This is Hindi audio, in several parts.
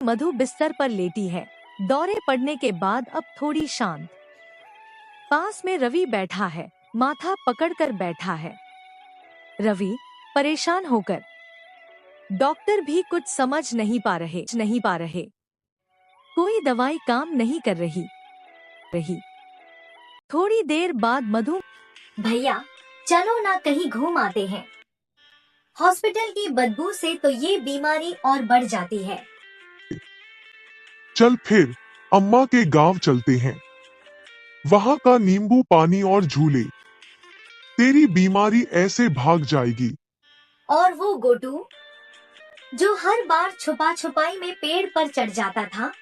मधु बिस्तर पर लेटी है, दौरे पड़ने के बाद अब थोड़ी शांत। पास में रवि बैठा है, माथा पकड़कर बैठा है। रवि परेशान होकर, डॉक्टर भी कुछ समझ नहीं पा रहे। कोई दवाई काम नहीं कर रही। थोड़ी देर बाद मधु, भैया चलो ना कहीं घूम आते हैं। हॉस्पिटल की बदबू से तो ये बीमारी और बढ़ जाती है। चल फिर अम्मा के गांव चलते हैं। वहाँ का नींबू पानी और झूले, तेरी बीमारी ऐसे भाग जाएगी। और वो गोटू जो हर बार छुपा छुपाई में पेड़ पर चढ़ जाता था।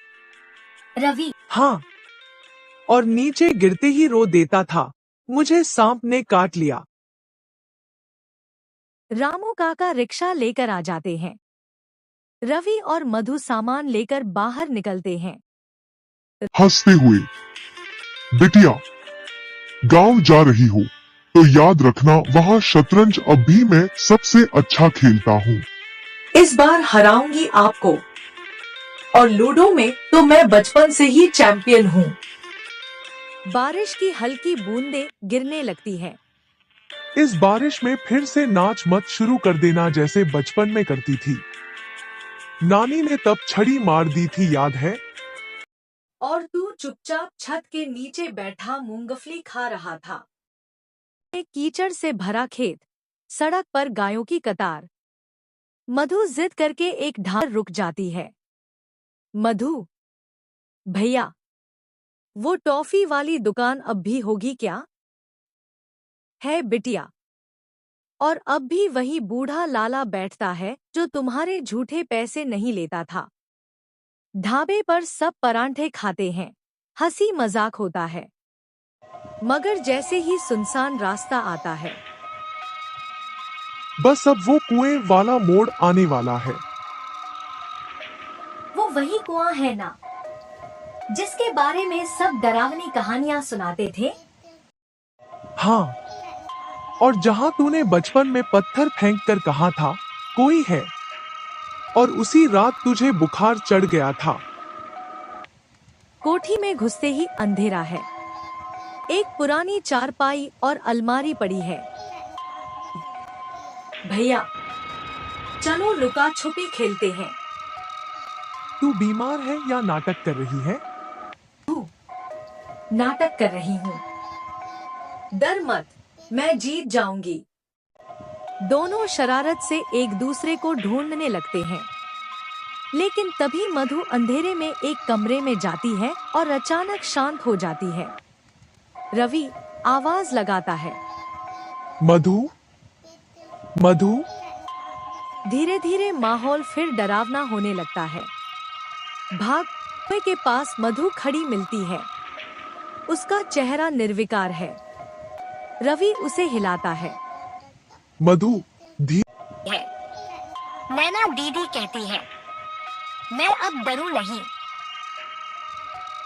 रवि हाँ, और नीचे गिरते ही रो देता था, मुझे सांप ने काट लिया। रामू काका रिक्शा लेकर आ जाते हैं। रवि और मधु सामान लेकर बाहर निकलते हैं। हंसते हुए, बिटिया गांव जा रही हो तो याद रखना वहाँ शतरंज अब भी मैं सबसे अच्छा खेलता हूँ। इस बार हराऊंगी आपको, और लूडो में तो मैं बचपन से ही चैंपियन हूँ। बारिश की हल्की बूंदें गिरने लगती हैं। इस बारिश में फिर से नाच मत शुरू कर देना जैसे बचपन में करती थी। नानी ने तब छड़ी मार दी थी, याद है? और तू चुपचाप छत के नीचे बैठा मूंगफली खा रहा था। एक कीचड़ से भरा खेत, सड़क पर गायों की कतार। मधु जिद करके एक ढाल रुक जाती है। मधु भैया, वो टॉफी वाली दुकान अब भी होगी क्या? है बिटिया, और अब भी वही बूढ़ा लाला बैठता है जो तुम्हारे झूठे पैसे नहीं लेता था। ढाबे पर सब परांठे खाते हैं, हंसी मजाक होता है। मगर जैसे ही सुनसान रास्ता आता है, बस अब वो कुएं वाला मोड़ आने वाला है। वो वही कुआं है ना, जिसके बारे में सब डरावनी कहानियां सुनाते थे। हाँ, और जहाँ तूने बचपन में पत्थर फेंक कर कहा था कोई है, और उसी रात तुझे बुखार चढ़ गया था। कोठी में घुसते ही अंधेरा है। एक पुरानी चारपाई और अलमारी पड़ी है। भैया चलो लुका छुपी खेलते हैं। तू बीमार है या नाटक कर रही है? नाटक कर रही हूँ। डर मत, मैं जीत जाऊंगी। दोनों शरारत से एक दूसरे को ढूंढने लगते हैं। लेकिन तभी मधु अंधेरे में एक कमरे में जाती है और अचानक शांत हो जाती है। रवि आवाज लगाता है, मधु, मधु। धीरे धीरे माहौल फिर डरावना होने लगता है। भाग के पास मधु खड़ी मिलती है। उसका चेहरा निर्विकार है। रवि उसे हिलाता है। मधु है नैना दीदी कहती है, मैं अब डरूं नहीं।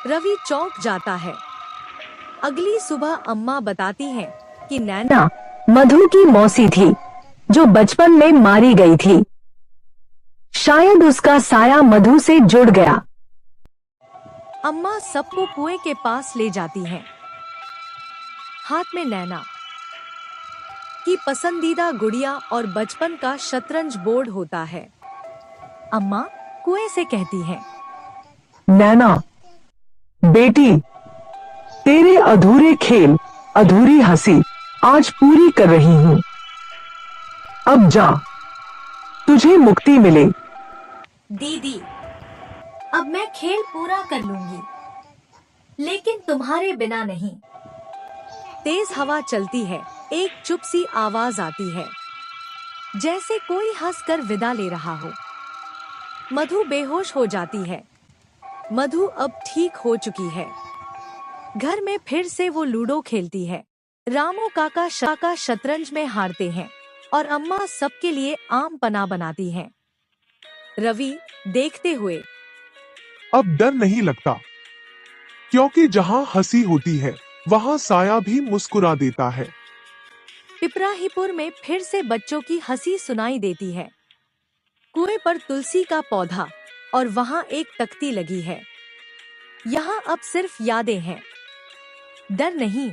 रवि चौंक जाता है। अगली सुबह अम्मा बताती हैं कि नैना मधु की मौसी थी जो बचपन में मारी गई थी। शायद उसका साया मधु से जुड़ गया। अम्मा सबको कुएं के पास ले जाती हैं। हाथ में नैना की पसंदीदा गुड़िया और बचपन का शतरंज बोर्ड होता है। अम्मा कुएं से कहती हैं, नैना बेटी, तेरे अधूरे खेल, अधूरी हंसी आज पूरी कर रही हूँ। अब जा, तुझे मुक्ति मिले। दीदी अब मैं खेल पूरा कर लूंगी, लेकिन तुम्हारे बिना नहीं। तेज हवा चलती है। एक चुप सी आवाज आती है, जैसे कोई हंसकर विदा ले रहा हो। मधु बेहोश हो जाती है। मधु अब ठीक हो चुकी है। घर में फिर से वो लूडो खेलती है। रामू काका शतरंज में हारते हैं और अम्मा सबके लिए आम पना बनाती हैं। रवि देखते हुए, अब डर नहीं लगता, क्योंकि जहाँ हंसी होती है वहाँ साया भी मुस्कुरा देता है। पिपराहीपुर में फिर से बच्चों की हंसी सुनाई देती है। कुएं पर तुलसी का पौधा, और वहां एक तख्ती लगी है। यहाँ अब सिर्फ यादें हैं, डर नहीं।